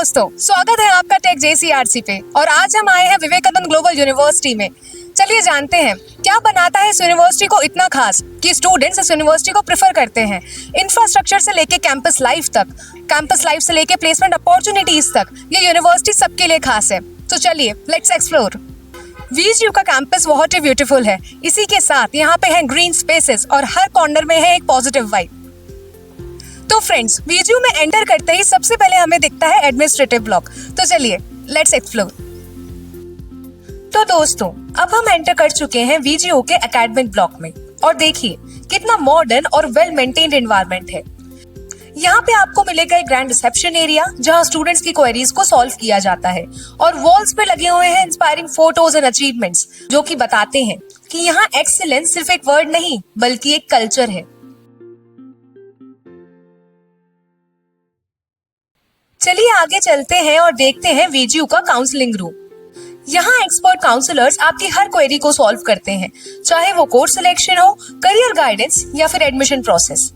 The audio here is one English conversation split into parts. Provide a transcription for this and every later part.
दोस्तों, स्वागत है आपका टेक जेसीआरसी पे। और आज हम आए हैं विवेकानंद ग्लोबल यूनिवर्सिटी में। चलिए जानते हैं क्या बनाता है इस यूनिवर्सिटी को इतना खास कि स्टूडेंट्स इस यूनिवर्सिटी को प्रेफर करते हैं। इंफ्रास्ट्रक्चर से लेके कैंपस लाइफ से लेके प्लेसमेंट अपॉर्चुनिटीज तक ये यूनिवर्सिटी सबके लिए खास है। तो चलिए लेट्स एक्सप्लोर। वीजीयू का कैंपस बहुत ही ब्यूटीफुल है। इसी के साथ यहाँ पे है ग्रीन स्पेसेस और हर कॉर्नर में है एक पॉजिटिव वाइब। तो फ्रेंड्स, वीजीयू में एंटर करते ही सबसे पहले हमें दिखता है एडमिनिस्ट्रेटिव ब्लॉक। तो चलिए लेट्स एक्सप्लोर। तो दोस्तों, अब हम एंटर कर चुके हैं वीजीयू के एकेडमिक ब्लॉक में और देखिए कितना मॉडर्न और वेल मेंटेन्ड एनवायरनमेंट है। यहाँ पे आपको मिलेगा एक ग्रैंड रिसेप्शन एरिया जहाँ स्टूडेंट्स की क्वेरीज को सॉल्व किया जाता है और वॉल्स पे लगे हुए हैं इंस्पायरिंग फोटोज एंड अचीवमेंट्स जो कि बताते हैं कि यहाँ एक्सीलेंस सिर्फ एक वर्ड नहीं बल्कि एक कल्चर है। चलिए आगे चलते हैं और देखते हैं वीजीयू का काउंसलिंग रूम। यहाँ एक्सपर्ट काउंसलर्स आपकी हर क्वेरी को सॉल्व करते हैं, चाहे वो कोर्स सिलेक्शन हो, करियर गाइडेंस या फिर एडमिशन प्रोसेस।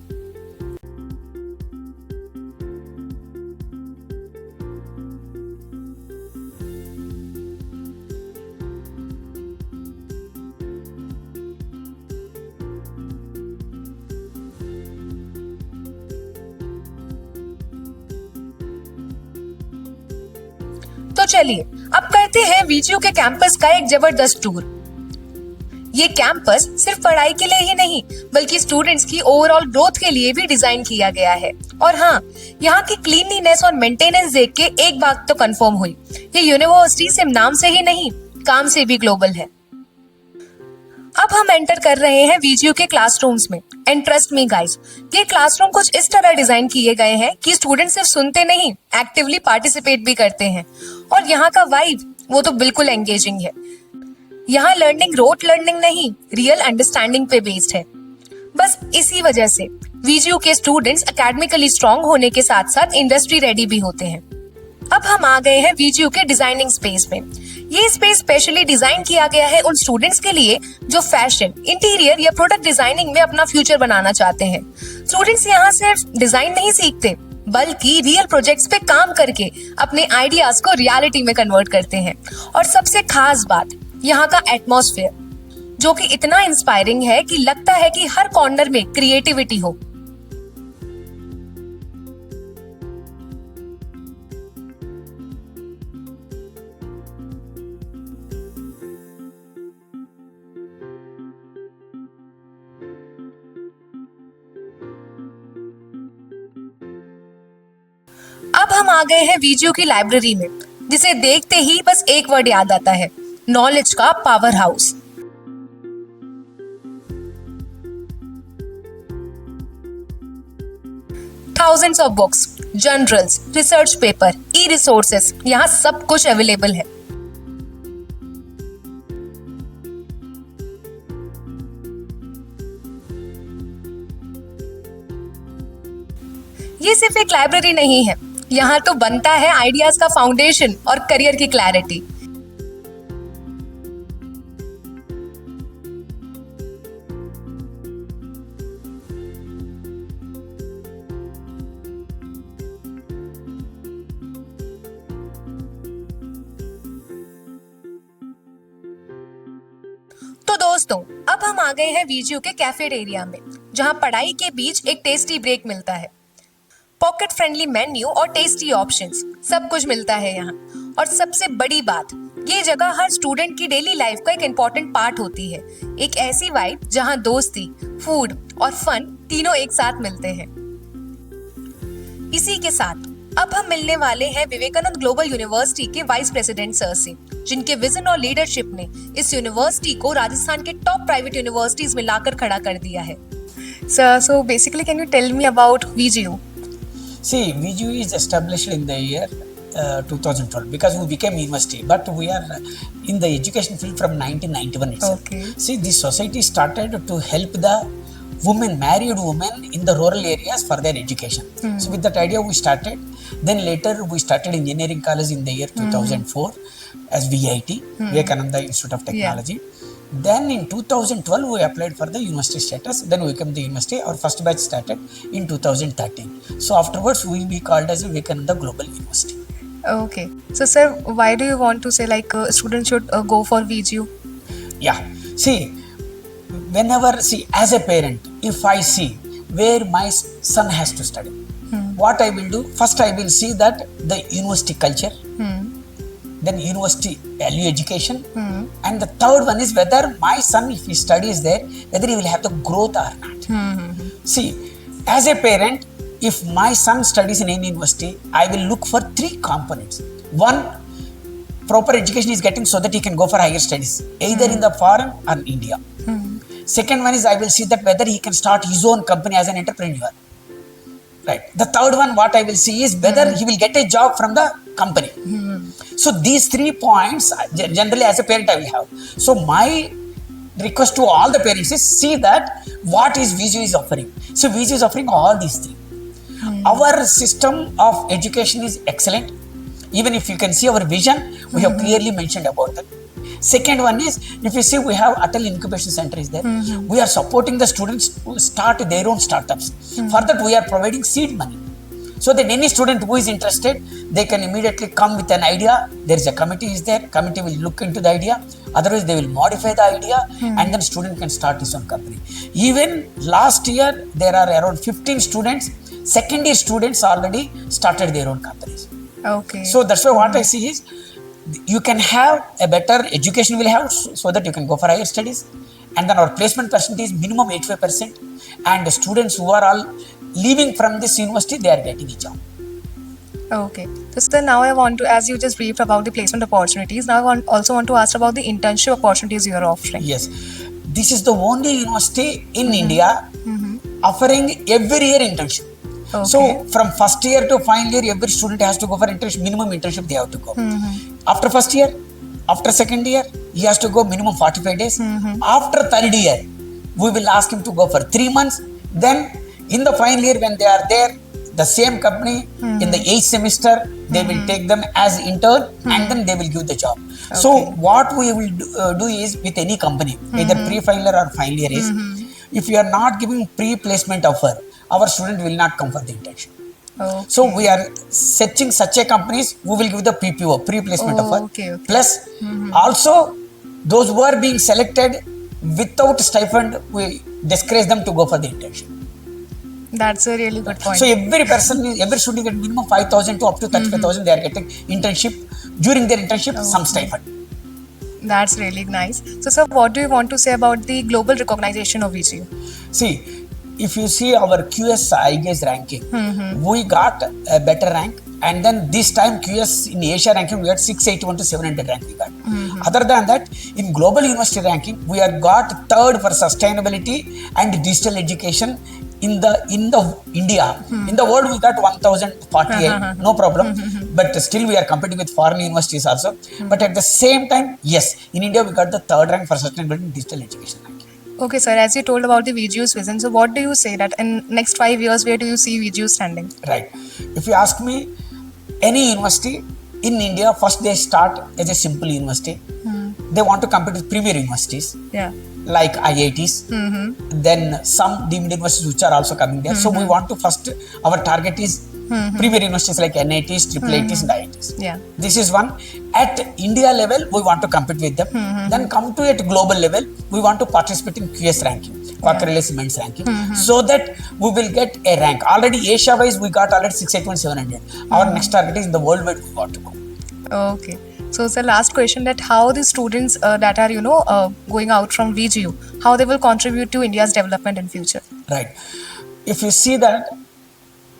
तो चलिए अब करते हैं वीजीयू के कैंपस का एक जबरदस्त टूर। ये कैंपस सिर्फ पढ़ाई के लिए ही नहीं बल्कि स्टूडेंट्स की ओवरऑल ग्रोथ के लिए भी डिजाइन किया गया है। और हाँ, यहाँ की क्लीनलीनेस और मेंटेनेंस देख के एक बात तो कंफर्म हुई, ये यूनिवर्सिटी सिर्फ नाम से ही नहीं काम से भी ग्लोबल है। अब हम एंटर कर रहे हैं वीजीयू के क्लासरूम्स में। एंड ट्रस्ट मी गाइस, ये क्लासरूम कुछ इस तरह डिजाइन किए गए हैं कि स्टूडेंट सिर्फ सुनते नहीं, एक्टिवली पार्टिसिपेट भी करते हैं। और यहाँ का वाइब वो तो बिल्कुल एंगेजिंग है। यहाँ लर्निंग रोट लर्निंग नहीं, रियल अंडरस्टैंडिंग पे बेस्ड है। बस इसी वजह से वीजीयू के स्टूडेंट्स एकेडमिकली स्ट्रांग होने के साथ साथ इंडस्ट्री रेडी भी होते हैं। अब हम आ गए हैं वीजीयू के डिजाइनिंग स्पेस में। ये स्पेस स्पेशली डिजाइन किया गया है उन स्टूडेंट्स के लिए जो फैशन, इंटीरियर या प्रोडक्ट डिजाइनिंग में अपना फ्यूचर बनाना चाहते हैं। स्टूडेंट्स यहाँ सिर्फ डिजाइन नहीं सीखते बल्कि रियल प्रोजेक्ट्स पे काम करके अपने आइडियाज को रियलिटी में कन्वर्ट करते हैं। और सबसे खास बात यहाँ का एटमॉस्फेयर जो कि इतना इंस्पायरिंग है कि लगता है कि हर कॉर्नर में क्रिएटिविटी हो। अब हम आ गए हैं वीजीयू की लाइब्रेरी में, जिसे देखते ही बस एक वर्ड याद आता है, नॉलेज का power house. Thousands of books, journals, research paper, E resources, यहाँ सब कुछ अवेलेबल है। ये सिर्फ एक लाइब्रेरी नहीं है, यहाँ तो बनता है आइडियाज का फाउंडेशन और करियर की क्लैरिटी। तो दोस्तों, अब हम आ गए हैं वीजीयू के कैफेटेरिया में, जहाँ पढ़ाई के बीच एक टेस्टी ब्रेक मिलता है। पॉकेट फ्रेंडली मेन्यू और टेस्टी ऑप्शंस सब कुछ मिलता है यहाँ। और सबसे बड़ी बात, ये जगह हर स्टूडेंट की डेली लाइफ का एक इम्पोर्टेंट पार्ट होती है। एक ऐसी वाइब जहाँ दोस्ती, फूड और फन तीनों एक साथ मिलते हैं। इसी के साथ अब हम मिलने वाले हैं विवेकानंद ग्लोबल यूनिवर्सिटी के वाइस प्रेसिडेंट सर से, जिनके विजन और लीडरशिप ने इस यूनिवर्सिटी को राजस्थान के टॉप प्राइवेट यूनिवर्सिटीज में लाकर खड़ा कर दिया है। Sir, so basically can you tell me about VGU? See, VGU is established in the year 2012 because we became university, but we are in the education field from 1991 itself. Okay. See, this society started to help the women, married women in the rural areas for their education. So with that idea we started. Then later we started engineering college in the year 2004 as VIT, Vivekananda Institute of Technology. Yeah. Then in 2012 we applied for the university status. Then we became the university. Our first batch started in 2013. So afterwards we will be called as Vivekananda Global University. Okay. So, sir, why do you want to say like students should go for VGU? Yeah. See, as a parent, if I see where my son has to study, what I will do, first I will see that the university culture, then university value education, and the third one is whether my son, if he studies there, whether he will have the growth or not. See, as a parent, if my son studies in any university, I will look for three components. One, proper education is getting so that he can go for higher studies, either in the foreign or in India. Second one is I will see that whether he can start his own company as an entrepreneur. Right. The third one, what I will see is whether he will get a job from the company. So these 3 points, generally as a parent I will have. So my request to all the parents is see that what is VGU is offering. So VGU is offering all these 3. Our system of education is excellent. Even if you can see our vision, we have clearly mentioned about that. Second one is, if you see, we have Atal Incubation Center is there. We are supporting the students to start their own startups. For that, we are providing seed money. So that any student who is interested, they can immediately come with an idea. There is a committee is there. Committee will look into the idea. Otherwise, they will modify the idea and then student can start his own company. Even last year, there are around 15 students. Second year students already started their own companies. Okay. So that's why what I see is, you can have a better education will have so that you can go for higher studies, and then our placement percentage is minimum 85%, and the students who are all leaving from this university, they are getting a job. Okay. So, sir, now I want to, as you just briefed about the placement opportunities, now I also want to ask about the internship opportunities you are offering. Yes, this is the only university in India offering every year internship. Okay. So from first year to final year, every student has to go for internship, minimum internship they have to go. After first year, after second year, he has to go minimum 45 days. After third year, we will ask him to go for 3 months. Then in the final year, when they are there, the same company, in the 8th semester, they will take them as intern and then they will give the job. Okay. So what we will do is with any company, either pre-final or final year is, if you are not giving pre-placement offer, our student will not come for the internship. Okay. So we are searching such a companies who will give the PPO, pre-placement offer. Okay. Plus also those who are being selected without stipend, we discourage them to go for the internship. That's a really good point. So every student get minimum 5,000 to up to 35,000 they are getting internship. During their internship, some stipend. That's really nice. So, sir, what do you want to say about the global recognition of VGU? See, if you see our QS IGAS ranking, we got a better rank, and then this time QS in Asia ranking we got 681 to 700 rank we got. Other than that, in global university ranking we have got third for sustainability and digital education in the India. In the world we got 1048, no problem. But still we are competing with foreign universities also. But at the same time, yes, in India we got the third rank for sustainability and digital education ranking. Okay, sir, as you told about the VGU's vision, so what do you say that in next 5 years, where do you see VGU standing? Right. If you ask me, any university in India, first they start as a simple university. They want to compete with premier universities. Yeah. Like IITs. Then some deemed universities which are also coming there. So we want to first, our target is premier universities like NITs, IIITs and IITs. Yeah. This is one. At India level, we want to compete with them. Then come to at global level, we want to participate in QS ranking, Quacquarelli Siemens ranking, so that we will get a rank. Already Asia wise, we got already 681, 700. Our next target is in the world wide we want to go. Okay. So, sir, last question, that how the students that are, going out from VGU, how they will contribute to India's development in future? Right. If you see that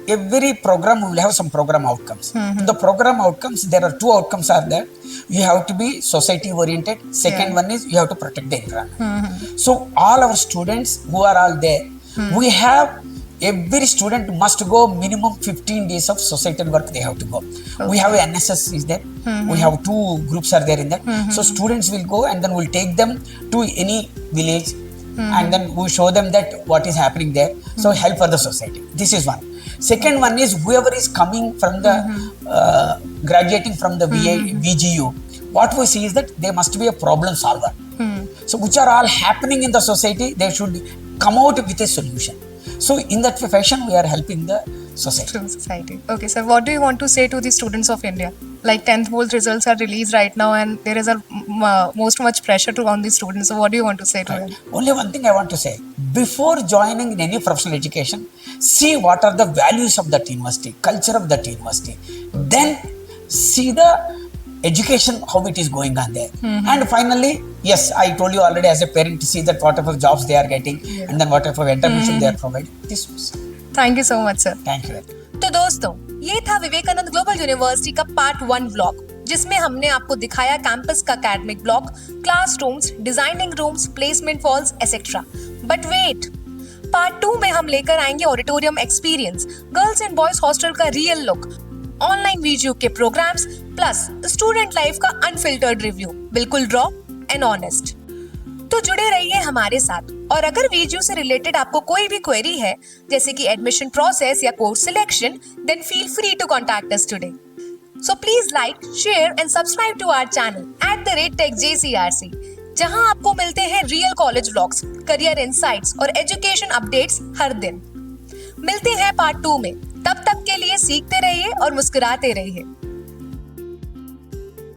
every program will have some program outcomes. In the program outcomes, there are 2 outcomes are there. You have to be society oriented. Second one is you have to protect the environment. So all our students who are all there, we have every student must go minimum 15 days of societal work they have to go. Okay. We have NSS is there. We have 2 groups are there in that. So students will go and then we'll take them to any village and then we show them that what is happening there. So help for the society. This is one. Second one is whoever is coming from the graduating from the VGU, what we see is that they must be a problem solver. So which are all happening in the society, they should come out with a solution. So in that fashion, we are helping the society. Okay, sir, what do you want to say to the students of India? Like 10th board results are released right now, and there is a most much pressure to on the students. So what do you want to say to them? Only one thing I want to say: before joining in any professional education, see what are the values of that university, culture of that university. Then see the education, how it is going on there. And finally, yes, I told you already, as a parent, to see that whatever jobs they are getting, and then whatever internship they are providing. This was. Thank you so much, sir. Thank you. तो दोस्तों, ये था Vivekananda global university का part 1 vlog, जिसमें हमने आपको दिखाया campus का academic block, classrooms, designing rooms, placement walls etcetera. But wait, part 2 में हम लेकर आएंगे auditorium experience, girls and boys hostel का रियल लुक, ऑनलाइन वीडियो के प्रोग्राम्स, प्लस स्टूडेंट लाइफ का अनफिल्टर्ड रिव्यू, बिल्कुल रॉ एंड ऑनेस्ट। तो जुड़े रहिए हमारे साथ, और अगर वीडियो से रिलेटेड आपको कोई भी क्वेरी है, जैसे कि एडमिशन प्रोसेस या course selection, then feel free to contact us today. So please like, share and subscribe to our channel @techjcrc, जहां आपको मिलते हैं real college vlogs, career insights और एजुकेशन अपडेट्स हर दिन। मिलते हैं पार्ट 2 में, तब तक के लिए सीखते रहिए और मुस्कुराते रहिए।